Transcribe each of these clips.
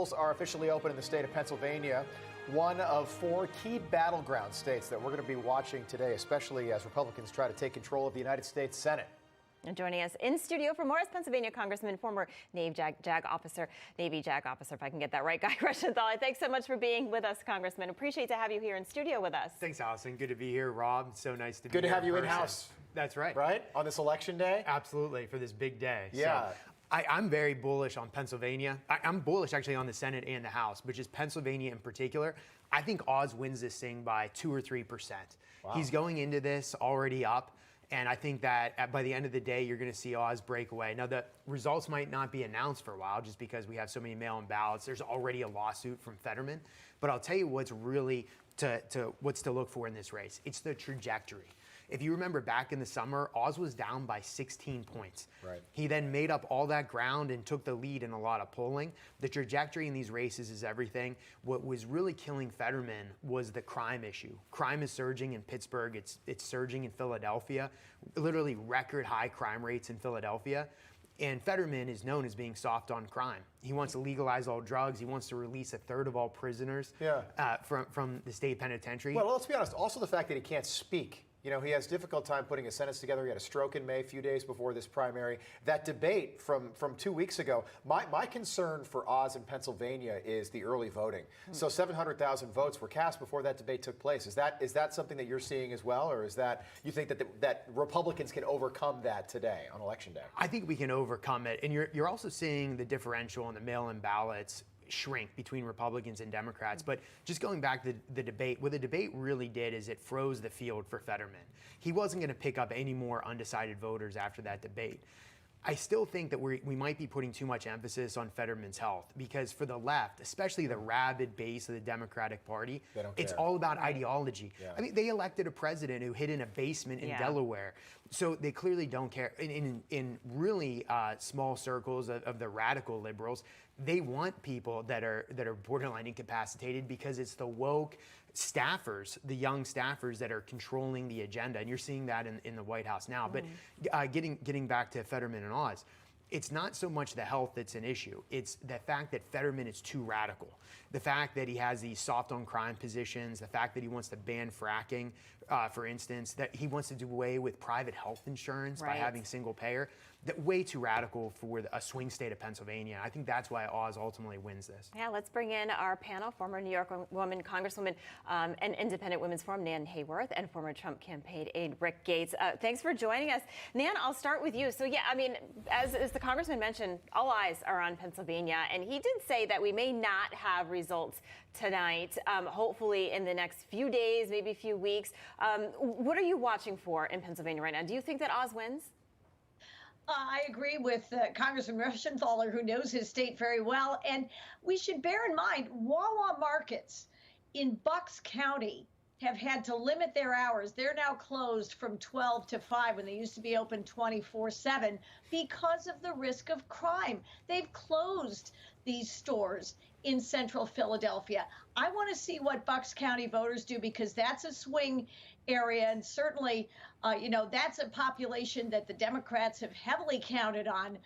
polls are officially open in the state of Pennsylvania, one of 4 key battleground states that we're going to be watching today, especially as Republicans try to take control of the United States Senate. And joining us in studio from Morris, Pennsylvania, Congressman, former Navy JAG officer, if I can get that right, Guy Reschenthaler. Thanks so much for being with us, Congressman. Appreciate to have you here in studio with us. Thanks, Allison. Good to be here, Rob. So nice to be here. Good to have you in-house. That's right. Right? On this election day? Absolutely, for this big day. Yeah. So, I'm very bullish on Pennsylvania. I'm bullish actually on the Senate and the House, but just Pennsylvania in particular. I think Oz wins this thing by 2 or 3%. Wow. He's going into this already up. And I think that by the end of the day, you're going to see Oz break away. Now, the results might not be announced for a while just because we have so many mail-in ballots. There's already a lawsuit from Fetterman. But I'll tell you what's really what's to look for in this race. It's the trajectory. If you remember back in the summer, Oz was down by 16 points. Right. He then made up all that ground and took the lead in a lot of polling. The trajectory in these races is everything. What was really killing Fetterman was the crime issue. Crime is surging in Pittsburgh. It's surging in Philadelphia. Literally record high crime rates in Philadelphia. And Fetterman is known as being soft on crime. He wants to legalize all drugs. He wants to release 1/3 of all prisoners from the state penitentiary. Well, let's be honest. Also the fact that he can't speak. You know, he has a difficult time putting his sentence together. He had a stroke in May, a few days before this primary. That debate from 2 weeks ago, my concern for Oz in Pennsylvania is the early voting. So 700,000 votes were cast before that debate took place. Is that something that you're seeing as well, or is that you think that Republicans can overcome that today on Election Day? I think we can overcome it. And you're also seeing the differential in the mail-in ballots shrink between Republicans and Democrats. But just going back to the debate, what the debate really did is it froze the field for Fetterman. He wasn't going to pick up any more undecided voters after that debate. I still think that we might be putting too much emphasis on Fetterman's health because for the left, especially the rabid base of the Democratic Party, it's all about ideology. Yeah. I mean, they elected a president who hid in a basement in Delaware. So they clearly don't care. In really small circles of the radical liberals, they want people that are borderline incapacitated because it's the woke staffers, the young staffers that are controlling the agenda. And you're seeing that in the White House now. But getting back to Fetterman and Oz, it's not so much the health that's an issue. It's the fact that Fetterman is too radical. The fact that he has these soft on crime positions, the fact that he wants to ban fracking, for instance, that he wants to do away with private health insurance by having single payer. That way too radical for a swing state of Pennsylvania. I think that's why Oz ultimately wins this. Yeah, let's bring in our panel, former New York woman, Congresswoman and Independent Women's Forum, Nan Hayworth, and former Trump campaign aide Rick Gates. Thanks for joining us. Nan, I'll start with you. So yeah, I mean, as the Congressman mentioned, all eyes are on Pennsylvania, and he did say that we may not have results tonight, hopefully in the next few days, maybe a few weeks. What are you watching for in Pennsylvania right now? Do you think that Oz wins? I agree with Congressman Reschenthaler, who knows his state very well. And we should bear in mind, Wawa markets in Bucks County have had to limit their hours. They're now closed from 12 to 5 when they used to be open 24/7 because of the risk of crime. They've closed these stores in central Philadelphia. I want to see what Bucks County voters do because that's a swing area. And certainly, that's a population that the Democrats have heavily counted on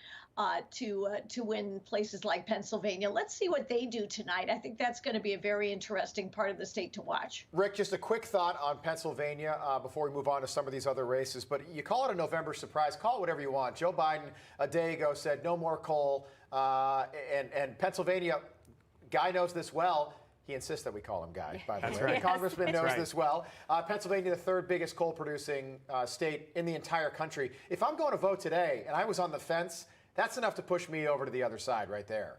to win places like Pennsylvania. Let's see what they do tonight. I think that's going to be a very interesting part of the state to watch. Rick, just a quick thought on Pennsylvania before we move on to some of these other races. But you call it a November surprise. Call it whatever you want. Joe Biden a day ago said no more coal. And Pennsylvania, Guy knows this well. He insists that we call him Guy, by the way. Right. The Congressman knows this well. Pennsylvania, the 3rd biggest coal-producing state in the entire country. If I'm going to vote today and I was on the fence, that's enough to push me over to the other side right there.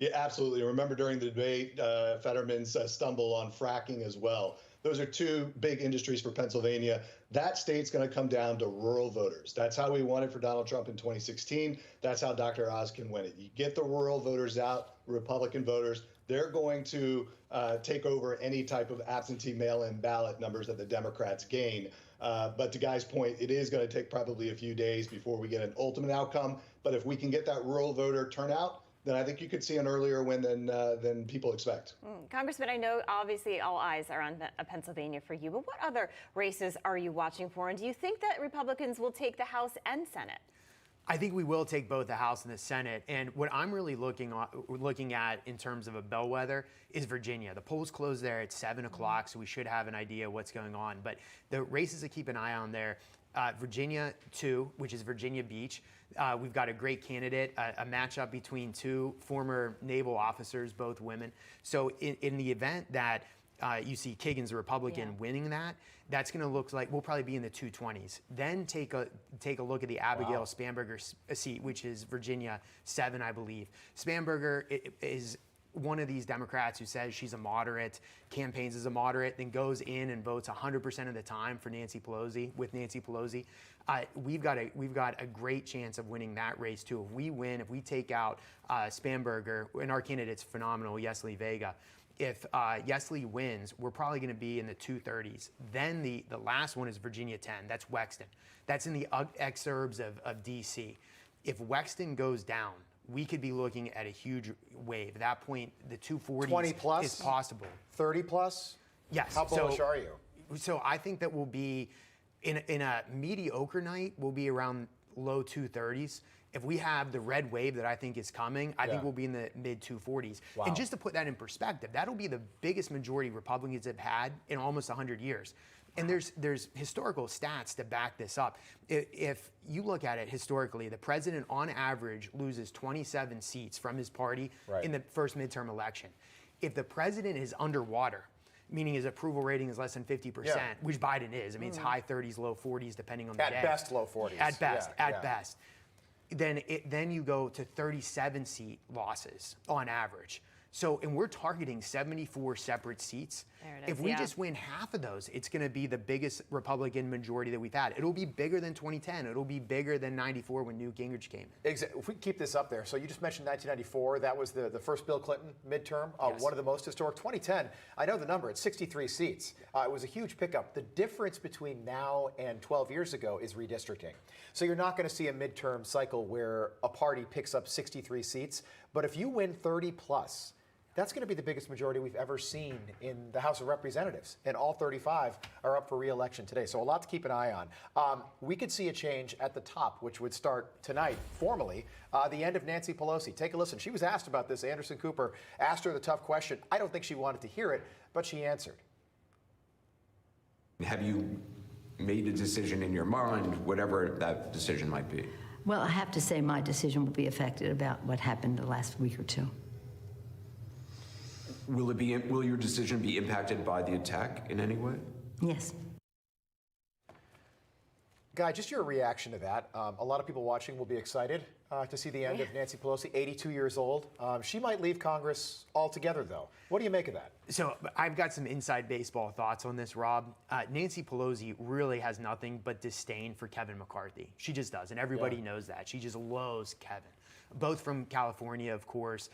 Yeah, absolutely. Remember during the debate, Fetterman's stumble on fracking as well. Those are 2 big industries for Pennsylvania. That state's going to come down to rural voters. That's how we won it for Donald Trump in 2016. That's how Dr. Oz can win it. You get the rural voters out, Republican voters. They're going to take over any type of absentee mail-in ballot numbers that the Democrats gain. But to Guy's point, it is going to take probably a few days before we get an ultimate outcome. But if we can get that rural voter turnout, then I think you could see an earlier win than people expect. Congressman, I know obviously all eyes are on Pennsylvania for you, but what other races are you watching for? And do you think that Republicans will take the House and Senate? I think we will take both the House and the Senate. And what I'm really looking at in terms of a bellwether is Virginia. The polls close there at 7 o'clock, so we should have an idea what's going on. But the races to keep an eye on there, Virginia 2, which is Virginia Beach. We've got a great candidate, a matchup between two former naval officers, both women. So in the event that you see Kagan's a Republican winning that's going to look like we'll probably be in the 220s. Then take a look at the Abigail Spanberger seat, which is Virginia 7, I believe. Spanberger is one of these Democrats who says she's a moderate, campaigns as a moderate, then goes in and votes 100% of the time for Nancy Pelosi, with Nancy Pelosi. We've got a great chance of winning that race too. If we win, if we take out Spanberger, and our candidate's phenomenal, Yesli Vega. If Yesli wins, we're probably going to be in the 230s. Then the last one is Virginia 10. That's Wexton. That's in the exurbs of D.C. If Wexton goes down, we could be looking at a huge wave. At that point, the 240s 20 plus is possible. 30 plus? Yes. How bullish are you? So I think that we'll be, in a mediocre night, we'll be around low 230s. If we have the red wave that I think is coming, I think we'll be in the mid 240s. Wow. And just to put that in perspective, that'll be the biggest majority Republicans have had in almost 100 years. And there's historical stats to back this up. If you look at it historically, the president on average loses 27 seats from his party in the first midterm election. If the president is underwater, meaning his approval rating is less than 50%, which Biden is. I mean, it's high 30s, low 40s, depending on the day. At best, low 40s. At best, best. Then you go to 37 seat losses on average. So, and we're targeting 74 separate seats. There it is, if we just win half of those, it's going to be the biggest Republican majority that we've had. It'll be bigger than 2010. It'll be bigger than 94 when Newt Gingrich came in. If we keep this up there, so you just mentioned 1994. That was the first Bill Clinton midterm, one of the most historic. 2010, I know the number, it's 63 seats. It was a huge pickup. The difference between now and 12 years ago is redistricting. So you're not going to see a midterm cycle where a party picks up 63 seats. But if you win 30 plus, that's going to be the biggest majority we've ever seen in the House of Representatives, and all 35 are up for re-election today. So a lot to keep an eye on. We could see a change at the top, which would start tonight, formally, the end of Nancy Pelosi. Take a listen. She was asked about this. Anderson Cooper asked her the tough question. I don't think she wanted to hear it, but she answered. Have you made a decision in your mind, whatever that decision might be? Well, I have to say my decision will be affected about what happened the last week or two. Will your decision be impacted by the attack in any way? Yes. Guy, just your reaction to that. A lot of people watching will be excited to see the end of Nancy Pelosi, 82 years old. She might leave Congress altogether, though. What do you make of that? So I've got some inside baseball thoughts on this, Rob. Nancy Pelosi really has nothing but disdain for Kevin McCarthy. She just does, and everybody knows that. She just loathes Kevin. Both from California, of course,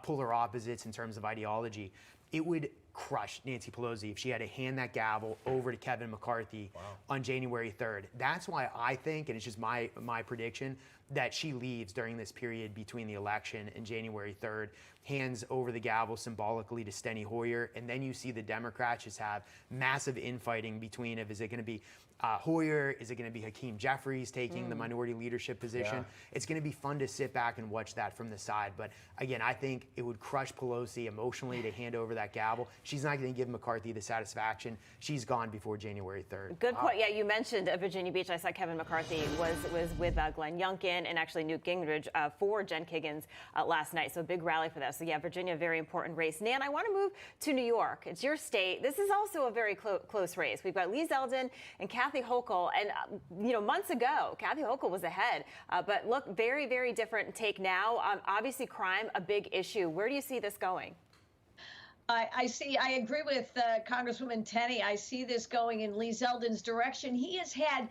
polar opposites in terms of ideology. It would crush Nancy Pelosi if she had to hand that gavel over to Kevin McCarthy on January 3rd. That's why I think, and it's just my prediction, that she leaves during this period between the election and January 3rd, hands over the gavel symbolically to Steny Hoyer, and then you see the Democrats just have massive infighting between is it going to be Hoyer, is it going to be Hakeem Jeffries taking the minority leadership position? It's going to be fun to sit back and watch that from the side. But again, I think it would crush Pelosi emotionally to hand over that gavel. She's not going to give McCarthy the satisfaction. She's gone before January 3rd. Good point. Yeah, you mentioned Virginia Beach. I saw Kevin McCarthy was with Glenn Youngkin and actually Newt Gingrich for Jen Kiggins last night. So a big rally for that. So yeah, Virginia, a very important race. Nan, I want to move to New York. It's your state. This is also a very close race. We've got Lee Zeldin and Kathy Hochul. And, months ago, Kathy Hochul was ahead. But look, very, very different take now. Obviously, crime, a big issue. Where do you see this going? I agree with Congresswoman Tenney. I see this going in Lee Zeldin's direction. He has had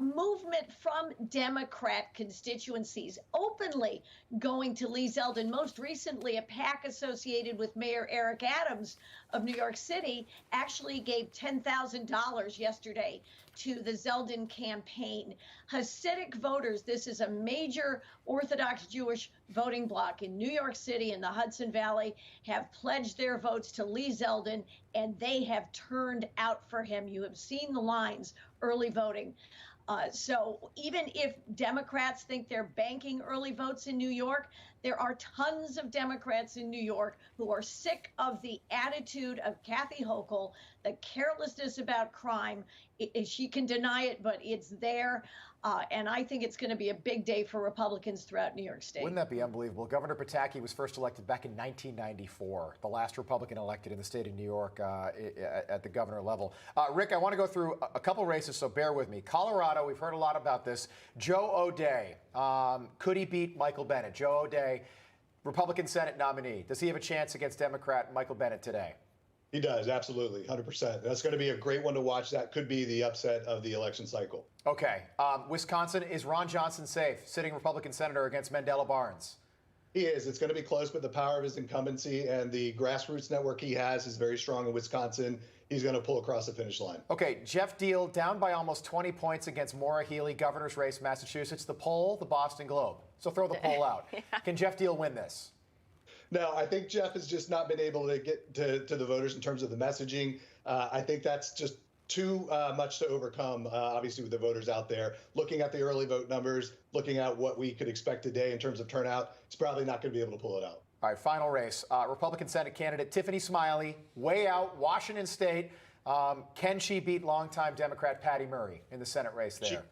movement from Democrat constituencies openly going to Lee Zeldin. Most recently, a PAC associated with Mayor Eric Adams of New York City actually gave $10,000 yesterday to the Zeldin campaign. Hasidic voters, this is a major Orthodox Jewish voting bloc in New York City and the Hudson Valley, have pledged their votes to Lee Zeldin, and they have turned out for him. You have seen the lines, early voting. So even if Democrats think they're banking early votes in New York, there are tons of Democrats in New York who are sick of the attitude of Kathy Hochul, the carelessness about crime. She can deny it, but it's there. And I think it's going to be a big day for Republicans throughout New York State. Wouldn't that be unbelievable? Governor Pataki was first elected back in 1994, the last Republican elected in the state of New York at the governor level. Rick, I want to go through a couple races, so bear with me. Colorado, we've heard a lot about this. Joe O'Dea, could he beat Michael Bennet? Joe O'Dea, Republican Senate nominee. Does he have a chance against Democrat Michael Bennet today? He does, absolutely, 100%. That's going to be a great one to watch. That could be the upset of the election cycle. Okay. Wisconsin, is Ron Johnson safe, sitting Republican senator against Mandela Barnes? He is. It's going to be close, but the power of his incumbency and the grassroots network he has is very strong in Wisconsin. He's going to pull across the finish line. Okay, Jeff Deal down by almost 20 points against Maura Healey, governor's race, Massachusetts. The poll, the Boston Globe. So throw the poll out. Yeah. Can Jeff Deal win this? No, I think Jeff has just not been able to get to the voters in terms of the messaging. I think that's just too much to overcome, obviously, with the voters out there. Looking at the early vote numbers, looking at what we could expect today in terms of turnout, it's probably not going to be able to pull it out. All right, final race. Republican Senate candidate Tiffany Smiley, way out, Washington State. Can she beat longtime Democrat Patty Murray in the Senate race there?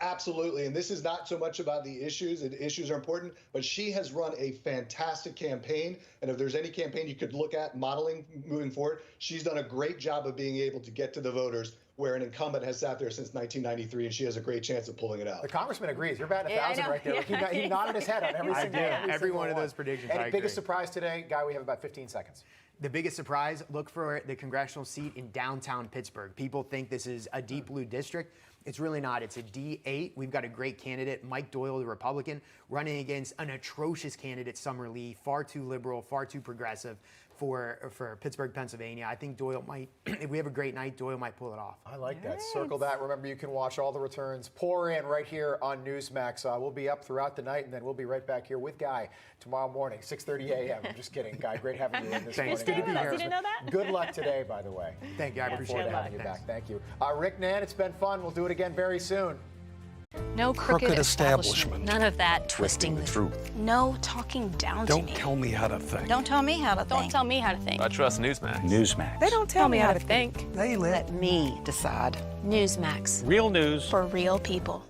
Absolutely. And this is not so much about the issues. The issues are important, but she has run a fantastic campaign. And if there's any campaign you could look at modeling moving forward, she's done a great job of being able to get to the voters where an incumbent has sat there since 1993, and she has a great chance of pulling it out. The congressman agrees. You're batting 1,000 right there. Yeah, he nodded his head on every single one. Every one of those predictions. Any biggest surprise today? Guy, we have about 15 seconds. The biggest surprise, look for the congressional seat in downtown Pittsburgh. People think this is a deep blue district. It's really not. It's a D8. We've got a great candidate, Mike Doyle, the Republican, running against an atrocious candidate, Summer Lee, far too liberal, far too progressive for Pittsburgh, Pennsylvania. I think Doyle might, if we have a great night, Doyle might pull it off. I like that. Circle that. Remember, you can watch all the returns pour in right here on Newsmax. We'll be up throughout the night, and then we'll be right back here with Guy tomorrow morning, 6:30 a.m. I'm just kidding, Guy. Great having you in this morning. Good to be here. You didn't know that? Good luck today, by the way. Thank you. I appreciate it. Having you back. Thank you. Rick, Nan, it's been fun. We'll do it again very soon. No crooked establishment. None of that twisting the truth. No talking down to me. Don't tell me how to think. Don't tell me how to think. Don't tell me how to think. I trust Newsmax. Newsmax. They don't tell me how to think. They let me decide. Newsmax. Real news For real people.